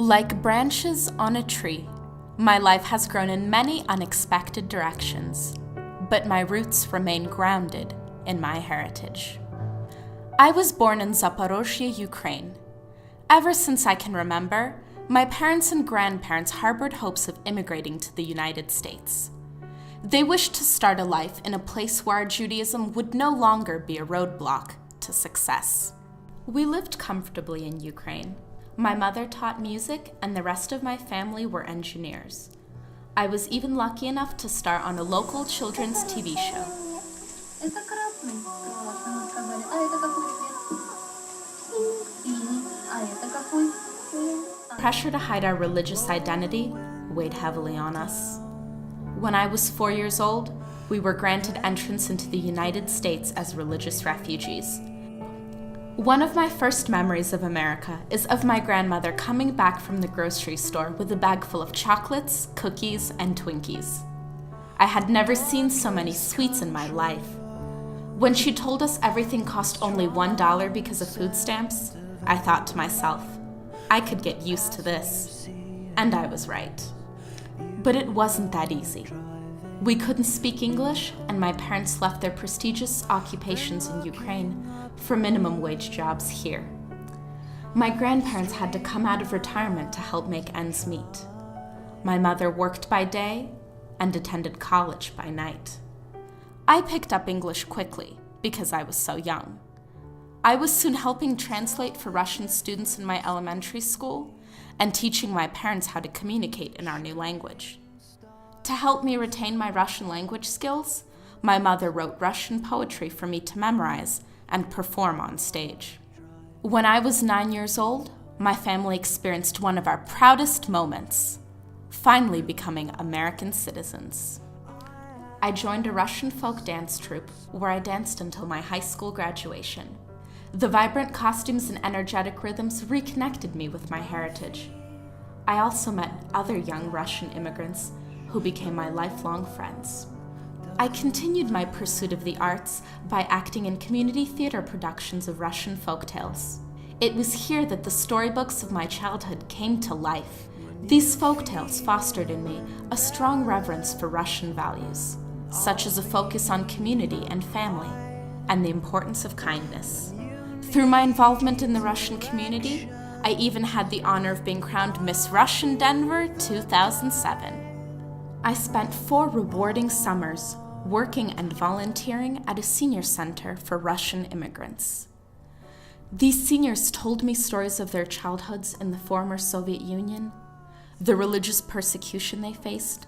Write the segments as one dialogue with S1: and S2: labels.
S1: Like branches on a tree, my life has grown in many unexpected directions, but my roots remain grounded in my heritage. I was born in Zaporozhye, Ukraine. Ever since I can remember, my parents and grandparents harbored hopes of immigrating to the United States. They wished to start a life in a place where our Judaism would no longer be a roadblock to success. We lived comfortably in Ukraine. My mother taught music, and the rest of my family were engineers. I was even lucky enough to star on a local children's TV show. Pressure to hide our religious identity weighed heavily on us. When I was 4 years old, we were granted entrance into the United States as religious refugees. One of my first memories of America is of my grandmother coming back from the grocery store with a bag full of chocolates, cookies, and Twinkies. I had never seen so many sweets in my life. When she told us everything cost only $1 because of food stamps, I thought to myself, I could get used to this. And I was right. But it wasn't that easy. We couldn't speak English, and my parents left their prestigious occupations in Ukraine for minimum wage jobs here. My grandparents had to come out of retirement to help make ends meet. My mother worked by day and attended college by night. I picked up English quickly because I was so young. I was soon helping translate for Russian students in my elementary school and teaching my parents how to communicate in our new language. To help me retain my Russian language skills, my mother wrote Russian poetry for me to memorize and perform on stage. When I was 9 years old, my family experienced one of our proudest moments, finally becoming American citizens. I joined a Russian folk dance troupe where I danced until my high school graduation. The vibrant costumes and energetic rhythms reconnected me with my heritage. I also met other young Russian immigrants who became my lifelong friends. I continued my pursuit of the arts by acting in community theater productions of Russian folktales. It was here that the storybooks of my childhood came to life. These folktales fostered in me a strong reverence for Russian values, such as a focus on community and family, and the importance of kindness. Through my involvement in the Russian community, I even had the honor of being crowned Miss Russian Denver 2007. I spent 4 rewarding summers working and volunteering at a senior center for Russian immigrants. These seniors told me stories of their childhoods in the former Soviet Union, the religious persecution they faced,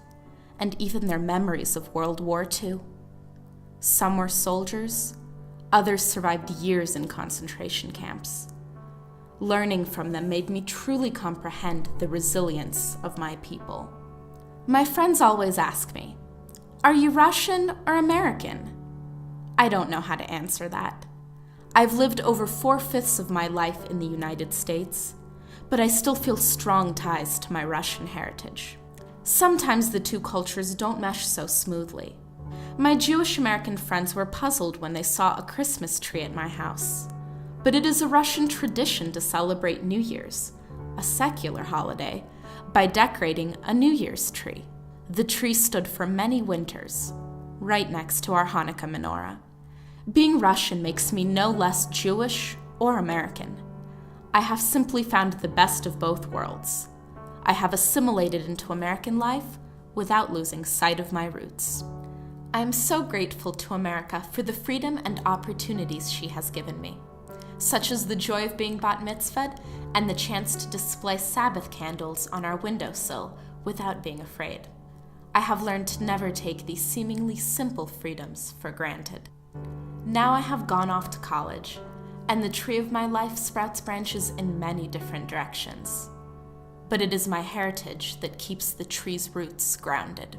S1: and even their memories of World War II. Some were soldiers, others survived years in concentration camps. Learning from them made me truly comprehend the resilience of my people. My friends always ask me, "Are you Russian or American?" I don't know how to answer that. I've lived over 4/5 of my life in the United States, but I still feel strong ties to my Russian heritage. Sometimes the two cultures don't mesh so smoothly. My Jewish American friends were puzzled when they saw a Christmas tree at my house. But it is a Russian tradition to celebrate New Year's, a secular holiday, by decorating a New Year's tree. The tree stood for many winters, right next to our Hanukkah menorah. Being Russian makes me no less Jewish or American. I have simply found the best of both worlds. I have assimilated into American life without losing sight of my roots. I am so grateful to America for the freedom and opportunities she has given me, such as the joy of being bat mitzvahed and the chance to display Sabbath candles on our windowsill without being afraid. I have learned to never take these seemingly simple freedoms for granted. Now I have gone off to college, and the tree of my life sprouts branches in many different directions. But it is my heritage that keeps the tree's roots grounded.